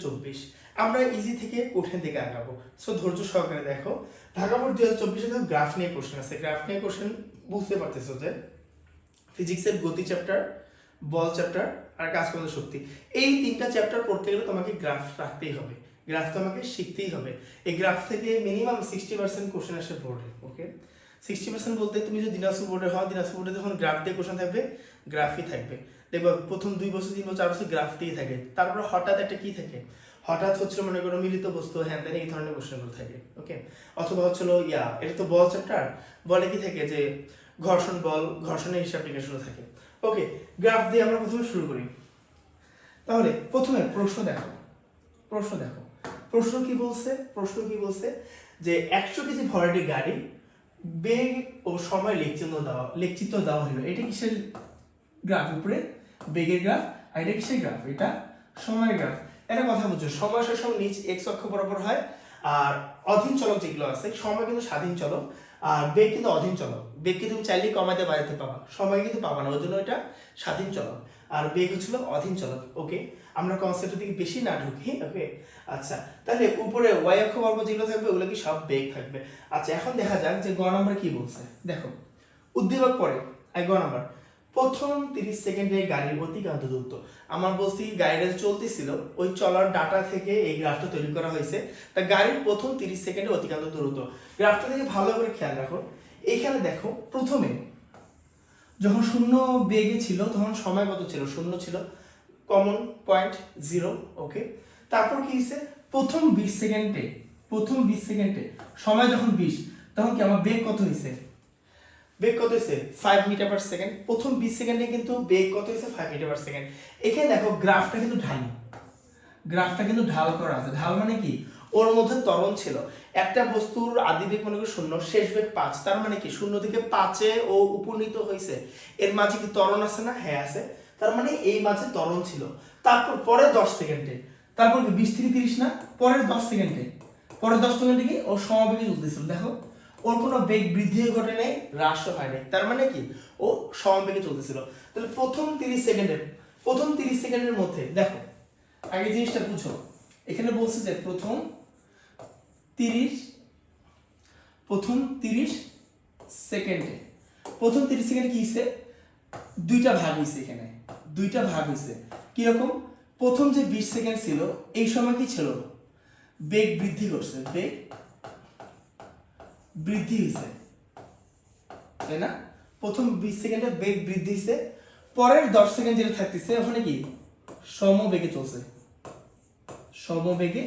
24 আমরা ইজি থেকে কঠিন দিকে আগাবো। সো ধৈর্য সহকারে দেখো, ঢাকা বোর্ড 2024 গ্রাফ নিয়ে কোশ্চেন আছে। গ্রাফ নিয়ে কোশ্চেন বুঝতে পারতেছো যে ফিজিক্সের গতি চ্যাপ্টার, বল চ্যাপ্টার আর কাজকর্মের শক্তি, এই তিনটা চ্যাপ্টার পড়তে গেলে তোমাকে গ্রাফ রাখতেই হবে, গ্রাফ তোমাকে শিখতেই হবে। এই গ্রাফ থেকে মিনিমাম 60% কোশ্চেন আসে বোর্ডে। ওকে, 60% বলতে তুমি যদি দিনাজপুর বোর্ডে হও, দিনাজপুর বোর্ডে যখন গ্রাফ দিয়ে কোশ্চেন থাকবে, গ্রাফই থাকবে। দেখবো প্রথম 2 বছর 3 বছর 4 বছর গ্রাফ দিয়েই থাকে, তারপর হঠাৎ একটা কি থাকে, হঠাৎ হচ্ছিল মনে করো মিলিত বস্তু, হ্যাঁ এই ধরনের কোশ্চেনগুলো থাকে। ওকে, অথবা হচ্ছিল এটা তো বল চ্যাপ্টার, বলে কি থাকে যে ঘর্ষণ বল, ঘর্ষণের হিসাব নিকাশগুলো থাকে। ওকে, গ্রাফ দিয়ে আমরা প্রথমে শুরু করি। তাহলে প্রথমে প্রশ্ন দেখো, প্রশ্ন কি বলছে যে 100 কেজি ভরের গাড়ি বেগ ও সময় লেখচিত্র দেওয়া হলো। এটা কিসের গ্রাফ? উপরে বেগের গ্রাফ, আর এটা কিসের গ্রাফ? এটা সময়ের গ্রাফ। একটা কথা বুঝছো, সময় সবসময় নিচ এক্স অক্ষ বরাবর হয়, আর অধীন চলক যেগুলো আছে, সময় কিন্তু স্বাধীন চলক আর বেগ কিন্তু অধীন চলক। বেগকে তুমি চাইলেই কমাতে বাড়াতে পাবা, সময় কিন্তু পাবা না, ওই জন্য এটা স্বাধীন চলক, আর বেগ হচ্ছিল অধীন চলক। ওকে, আমরা কনসেপ্টের দিকে বেশি না ঢুকি। ওকে, আচ্ছা, তাহলে উপরে ওয়াই অক্ষ বরাবর যেগুলো থাকবে ওগুলো কি সব বেগ থাকবে। আচ্ছা, এখন দেখা যাক যে গ নাম্বার কি বলছে। দেখো, উদ্দীপক পরে গ নাম্বার, প্রথম 30 সেকেন্ডে গাড়ির অতিক্রান্ত দূরত্ব। আমার বলছি গাড়িটা চলতেছিল, ওই চলার ডাটা থেকে এই গ্রাফটা তৈরি করা হয়েছে। তা গাড়ির প্রথম 30 সেকেন্ডে অতিক্রান্ত দূরত্ব, গ্রাফটা থেকে ভালো করে খেয়াল রাখো। এখানে দেখো, প্রথমে যখন শূন্য বেগে ছিল তখন সময় কত ছিল? শূন্য ছিল, কমন পয়েন্ট 0। ওকে, তারপর কি হয়েছে? প্রথম 20 সেকেন্ডে সময় যখন 20, তখন কি আমার বেগ কত হয়েছে? বেগ কত হয়েছে? 5 মিটার পার সেকেন্ড। প্রথম 20 সেকেন্ডে কিন্তু বেগ কত হয়েছে? 5 মিটার পার সেকেন্ড। এখানে দেখো গ্রাফটা কিন্তু ঢাল করা আছে। ঢাল মানে কি? ওর মধ্যে ত্বরণ ছিল। একটা বস্তুর আদি বেগ মনে করি 0, শেষ বেগ 5, তার মানে কি 0 থেকে 5-এ ও উপনীত হয়েছে। এর মাঝে কি ত্বরণ আছে না? হ্যাঁ আছে, তার মানে এই মাঝে ত্বরণ ছিল। তারপর পরের 10 সেকেন্ডে, তারপর কি 20 থেকে 30 না, পরের 10 সেকেন্ডে কি ও সমবেগে চলতেছিল। দেখো, ওর কোনো বেগ বৃদ্ধি ঘটে নাই, হ্রাসও হয় নাই, তার মানে কি ও সমবেগে চলতেছিল। তাহলে প্রথম 30 সেকেন্ডের মধ্যে দেখো, আগে জিনিসটা বুঝো। এখানে বলছে যে প্রথম 30 সেকেন্ডে কি হইছে? দুইটা ভাগ হইছে। এখানে দুইটা ভাগ হইছে। কিরকম? প্রথম যে 20 সেকেন্ড ছিল, এই সময় কি ছিল? বেগ বৃদ্ধি করছে, বেগ বৃদ্ধি হয়েছে, তাই না? প্রথম 20 সেকেন্ডে বেগ বৃদ্ধি হয়েছে। পরের 10 সেকেন্ড যেটা থাকতেছে ওখানে কি সমবেগে চলছে, সমবেগে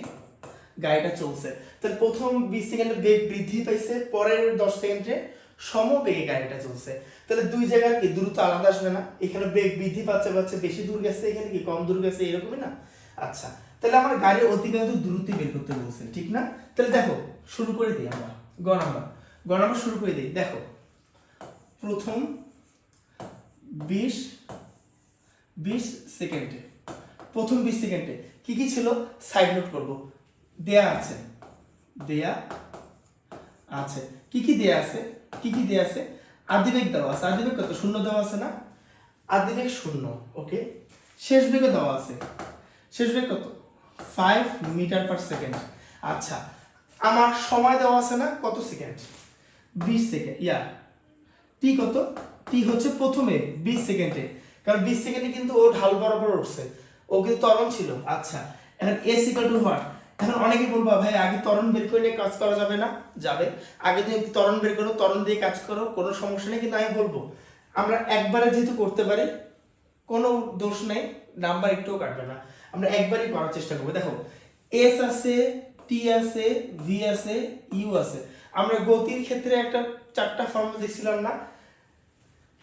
গাড়িটা চলছে। তাহলে প্রথম 20 সেকেন্ডে বেগ বৃদ্ধি পাইছে, পরের 10 সেকেন্ডে সমবেগে গাড়িটা চলছে। তাহলে দুই জায়গার কি দূরত্ব আলাদা আসবে না? এখানে বেগ বৃদ্ধি পাচ্ছে বেশি দূর গেছে, এখানে কি কম দূর গেছে, এরকমই না? আচ্ছা, তাহলে আমার গাড়ির অতিক্রান্ত দূরত্ব বের করতে বলছে, ঠিক না? তাহলে দেখো, শুরু করে দিই আমরা। গ নাম্বার শুরু করে দিই। দেখো, প্রথম 20 সেকেন্ডে, প্রথম 20 সেকেন্ডে কি কি ছিল? সাইড নোট করব। দেয়া আছে কি কি দেয়া আছে? আদিবেগ দেওয়া আছে। আদিবেগ কত? 0 দেওয়া আছে না? আদিবেগ 0। ওকে, শেষ বেগে দেওয়া আছে। শেষ বেগ কত? 5 মিটার পার সেকেন্ড। আচ্ছা, আমার সময় দেওয়া আছে না? কত সেকেন্ড? 20 সেকেন্ড। টি কত? টি হচ্ছে প্রথমে 20 সেকেন্ডে, কারণ 20 সেকেন্ডে কিন্তু ও ঢাল বরাবর উঠছে, ও কিন্তু ত্বরণ ছিল। আচ্ছা, এখন এস ইকুয়াল টু হোয়াট? এখন অনেকে বলবা ভাই আগে ত্বরণ বের করে নিয়ে কাজ করা যাবে না? যাবে। আগে তুমি ত্বরণ বের করো, ত্বরণ দিয়ে কাজ করো, কোনো সমস্যা নেই। কিন্তু আমি বলবো আমরা একবারে যেহেতু করতে পারি, কোনো দোষ নেই, নাম্বার একটুও কাটবে না, আমরা একবারই করার চেষ্টা করবো। দেখো, এস আছে, টি আছে, ভি আছে, ইউ আছে। আমরা গতির ক্ষেত্রে একটা 4টা ফর্মুলা দেখছিলাম না?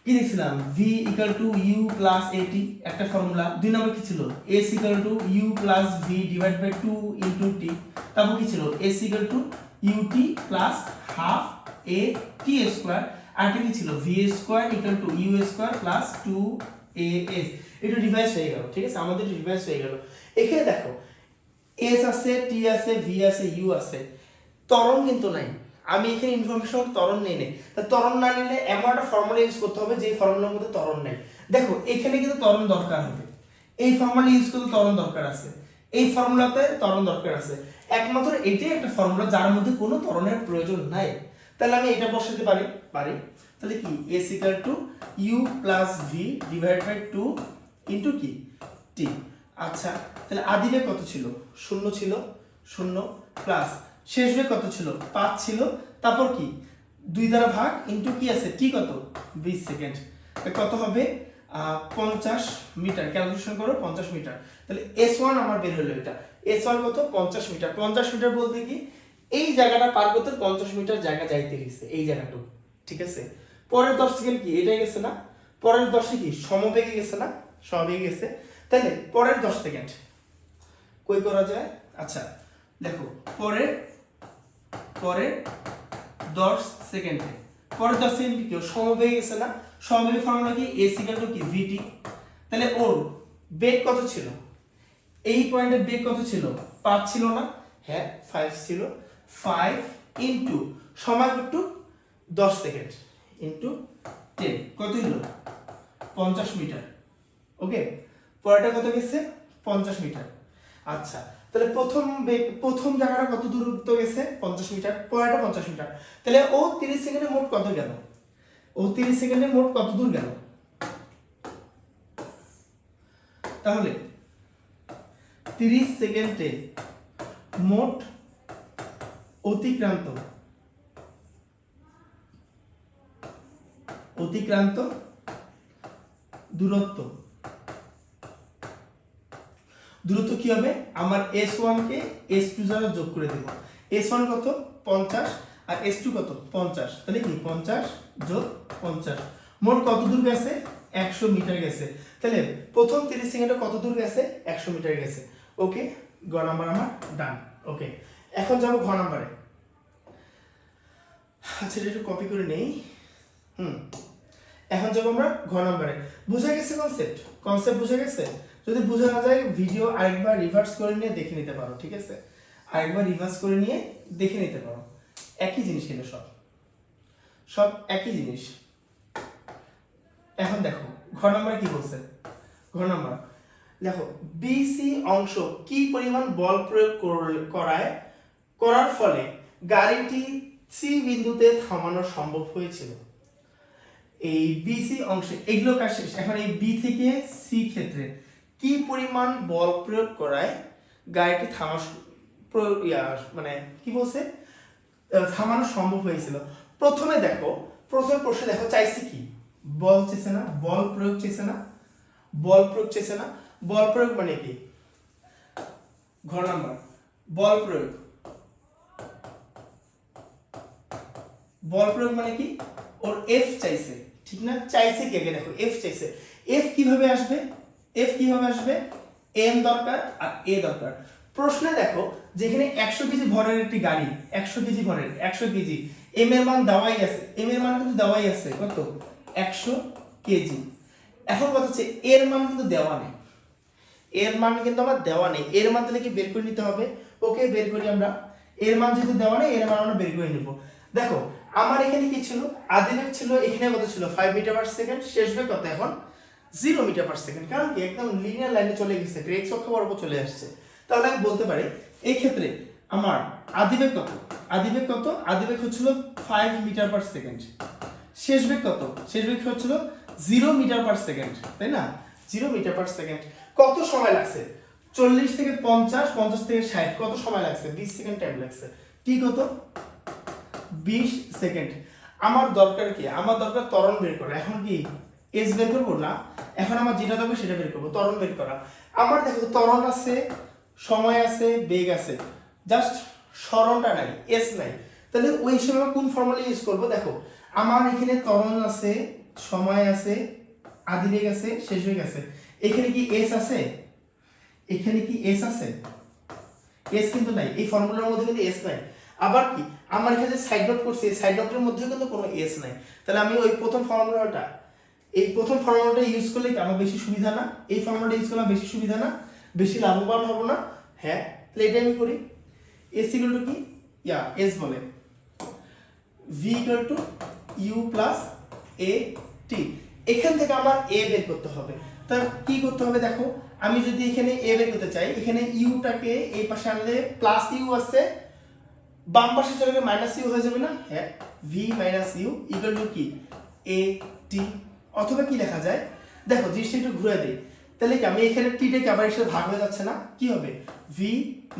কি দেখছিলাম? V equal to u plus a t একটা ফর্মুলা। 2 নম্বর কি ছিল? S equal to u plus v divide by 2 into t. তারপর কি ছিল? S equal to u t plus half a t square. আর কি ছিল? V square equal to u square plus 2 a s. এটা রিভাইজ হয়ে গেল, ঠিক আছে? আমাদের রিভাইজ হয়ে গেল। এখানে দেখো, এস আছে, টি আছে, ভি আছে, ইউ আছে, ত্বরণ কিন্তু নাই। আমি এখানে ইনফরমেশন ত্বরণ নেই নেই, তা ত্বরণ না নিলে এমন একটা ফর্মুলা ইউজ করতে হবে যে ফর্মুলার মধ্যে ত্বরণ নেই। দেখো, এখানে কিন্তু ত্বরণ দরকার হবে, এই ফর্মুলা ইউজ করতে ত্বরণ দরকার আছে। এই ফর্মুলাতে ত্বরণ দরকার আছে, একমাত্র এটাই একটা ফর্মুলা যার মধ্যে কোনো ত্বরণের প্রয়োজন নাই। তাহলে আমি এটা বসাতে পারি পারি তাহলে কি s equal to u plus v divide by 2 into কি t। আচ্ছা তাহলে আদি বেগ কত ছিল? 0 ছিল, 0 প্লাস শেষ বেগ কত ছিল? 5 ছিল, তারপর কি 2 দ্বারা ভাগ ইনটু কি আছে t কত? 20 সেকেন্ড। কত হবে? 50 মিটার। ক্যালকুলেশন করো 50 মিটার। তাহলে s1 আমার বের হলো এটা। s1 কত? 50 মিটার। 50 মিটার বলতে কি এই জায়গাটা পার করতে 50 মিটার জায়গা যাইতে হইছে, এই জায়গাটুকু, ঠিক আছে। পরের 10 সেকেন্ড কি এটাই গেছে না? পরের 10 কি সমবেগে গেছে না? সমবেগে গেছে। তাহলে পরের 10 সেকেন্ড কই করা যায়? আচ্ছা দেখো পরের 10 সেকেন্ডে পরের 10 সেকেন্ড কি সমবেগে গেছে না? সমবেগের ফর্মুলা কি s ইকুয়াল টু কি vt। তাহলে ওর বেগ কত ছিল? এই পয়েন্টের বেগ কত ছিল? 5 ছিল না? হ্যাঁ 5 ছিল। 5 ইনটু সময় কত? 10 সেকেন্ড ইনটু 10 কত হলো? 50 মিটার। ওকে, পরেরটা কত গেছে? 50 মিটার। আচ্ছা তাহলে প্রথম জায়গাটা কত দূরত্ব গেছে? 50 মিটার। পরেরটা 50 মিটার। তাহলে ও 30 সেকেন্ডে মোট কত গেল? ও 30 সেকেন্ডে মোট কত দূর গেল? তাহলে 30 সেকেন্ডে মোট অতিক্রান্ত দূরত্ব কি হবে? আমার s1 কে s2 দ্বারা যোগ করে দেব। s1 কত? 50 আর s2 কত? 50। তাহলে কি 50 যোগ 50 মোট কত দূর গেছে? 100 মিটার গেছে। তাহলে প্রথম 30 সেকেন্ডে কত দূর গেছে? 100 মিটার গেছে। ওকে, গ নাম্বার আমার ডান। ওকে, এখন যাব ঘ নাম্বারে। আচ্ছা এটা একটু কপি করে নেই। এখন যাব আমরা ঘ নাম্বারে। বুঝা গেছে কনসেপ্ট বুঝা গেছে? যদি বুঝা না যায় ভিডিও আরেকবার রিভার্স করে নিয়ে দেখে নিতে পারো, ঠিক আছে। আরেকবার রিভার্স করে নিয়ে দেখে নিতে পারো, একই জিনিস কিন্তু সব একই জিনিস। এখন দেখো ঘ নাম্বার কি বলছে? ঘ নাম্বার দেখো বিসি অংশ কি পরিমাণ বল প্রয়োগ করার ফলে গাড়িটি সি বিন্দুতে থামানো সম্ভব হয়েছিল। এই বিসি অংশে এগুলো কাজ শেষ। এখন এই বি থেকে সি ক্ষেত্রে কি পরিমাণ বল প্রয়োগ করায় গাড়িটি মানে কি বলছে? থামানো সম্ভব হয়েছিল। প্রথমে প্রশ্ন দেখো চাইছে কি? বল চেয়েছে না? বল প্রয়োগ চেয়েছে না? বল প্রয়োগ মানে কি? ঘ নাম্বার বল প্রয়োগ মানে কি? ওর এফ চাইছে, ঠিক না? চাইছে কি আগে দেখো, এফ চাইছে। এফ কিভাবে আসবে? এম দরকার আর এ দরকার। প্রশ্নে দেখো যেখানে 100 কেজি ভরের একটি গাড়ি, 100 কেজি ভরের, 100 কেজি, এম এর মান দেওয়াই আছে। এম এর মান কিন্তু দেওয়াই আছে কত? 100 কেজি। এখন কথা হচ্ছে এর মান কিন্তু দেওয়া নেই। এর মান তাহলে কি বের করে নিতে হবে? ওকে, বের করি আমরা। এর মান যেহেতু দেওয়া নেই, এর মান আমরা বের করে নিব। দেখো আমার এখানে কি ছিল? আদি বেগ ছিল এখানে কত ছিল? 5 মিটার পার সেকেন্ড। শেষ বেগ কত এখন? 0 মিটার পার সেকেন্ড। কারণ কি একদম লিনিয়ার লাইনে চলে গেছে, এক্স অক্ষ বরাবর চলে আসছে। তাহলে আমি বলতে পারি এই ক্ষেত্রে আমার আদি বেগ কত? আদি বেগ হচ্ছিল 5 মিটার পার সেকেন্ড। শেষ বেগ কত? শেষ বেগ হচ্ছিল 0 মিটার পার সেকেন্ড, তাই না? 0 মিটার পার সেকেন্ড। কত সময় লাগছে? 40 থেকে 50, 50 থেকে 60, কত সময় লাগছে? 20 সেকেন্ড টাইম লাগছে। কি কত? 20 সেকেন্ড। আমার দরকার কি? আমার দরকার ত্বরণ বের করা। এখন কি এস বের করবো না? এখন আমার যেটা দরকার সেটা বের করবো, ত্বরণ বের করা। আমার দেখো ত্বরণ আছে, সময় আছে, বেগ আছে, জাস্ট সরণটা নাই, এস নাই। তাহলে ওই সময় কোন ফর্মুলা ইউজ করব? দেখো আমার এখানে ত্বরণ আছে, সময় আছে, আদি বেগ আছে, শেষ বেগ আছে। এখানে কি এস আছে? এস কিন্তু নাই। এই ফর্মুলার মধ্যে কিন্তু এস নাই। আবার কি আমার এখানে সাইড নোট করছি, সাইড নোটের মধ্যে কিন্তু কোনো এস নাই। তাহলে আমি ওই প্রথম ফর্মুলাটা ইউজ করলে কি আমার বেশি সুবিধা না? এই ফর্মুলাটা ইউজ করলে বেশি সুবিধা না? বেশি লাভবান হব না? হ্যাঁ, তাহলে এটা আমি করি। এস ইকুয়াল টু কি? এস বলে v equal to u plus a t. এখান থেকে আমার এ বের করতে হবে। তা কি করতে হবে? দেখো আমি যদি এখানে এ বের করতে চাই, এখানে ইউটাকে এই পাশে আনলে প্লাস ইউ আছে, বাম পাশে চলে গেলে মাইনাস ইউ হয়ে যাবে না? হ্যাঁ, v minus u equal to কি এ টি। অথবা কি লেখা যায় দেখো, জিনিসটা একটু ঘুরে দিই, তাহলে কি আমি এখানে টিটাকে আবার এর সাথে ভাগ হয়ে যাচ্ছে না? কি হবে ভি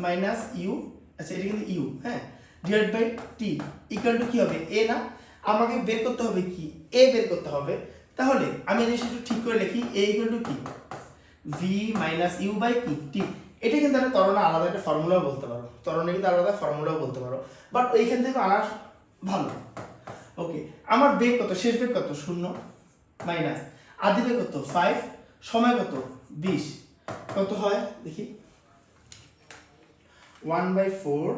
মাইনাস ইউ, আচ্ছা এটা কিন্তু ইউ, হ্যাঁ, divide by t equal to কি হবে এ না? আমাকে বের করতে হবে কি এ বের করতে হবে। তাহলে আমি জিনিসটা একটু ঠিক করে লিখি, এ ইকুয়াল টু কি ভি মাইনাস ইউ বাই কি টি। এটা কিন্তু একটা ত্বরণে আলাদা একটা ফর্মুলাও বলতে পারো, ত্বরণে কিন্তু আলাদা ফর্মুলাও বলতে পারো, বাট এইখান থেকে আনা ভালো। ওকে, আমার বেগ কত, শেষ বেগ কত 0 মাইনাস আদি বেগ কত 5, সময় কত 20, কত হয় দেখি 1/4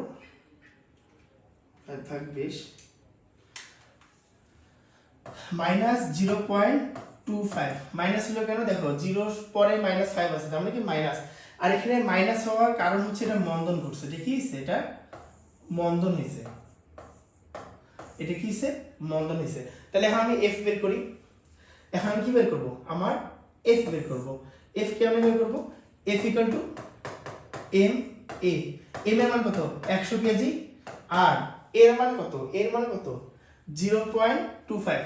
5 ভাগ 20 মাইনাস 0.25। মাইনাস হলো কেন দেখো, 0 পরে মাইনাস 5 আছে, তার মানে কি মাইনাস। আর এখানে মাইনাস হওয়ার কারণ হচ্ছে এটা মন্দন ঘটছে, এটা কি হয়েছে, এটা মন্দন হয়েছে, এটা কি হয়েছে মন্দন হয়েছে। তাহলে এখন আমি এফ বের করি, এখন আমি কি বের করব, আমার এফ বের করব। এফ কে আমি বের করব, f equal to m a. M এর মান কত 100 কেজি, আর এর মান কত, এর মান কত 0.25,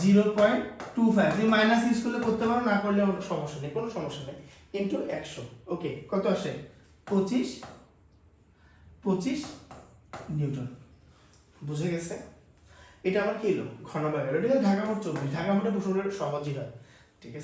0.25 তুমি মাইনাস ইউজ করলে করতে পারো, না করলে ওটা সমস্যা নেই, কোনো সমস্যা নেই, ইনটু 100। ওকে, কত আসে 25 নিউটন। বুঝে গেছে? এটা আমার কি হলো ঘনভাগ, এটা ঢাকা মোট 24, ঢাকা মোটে প্রশ্নটা সহজই হয়, ঠিক আছে।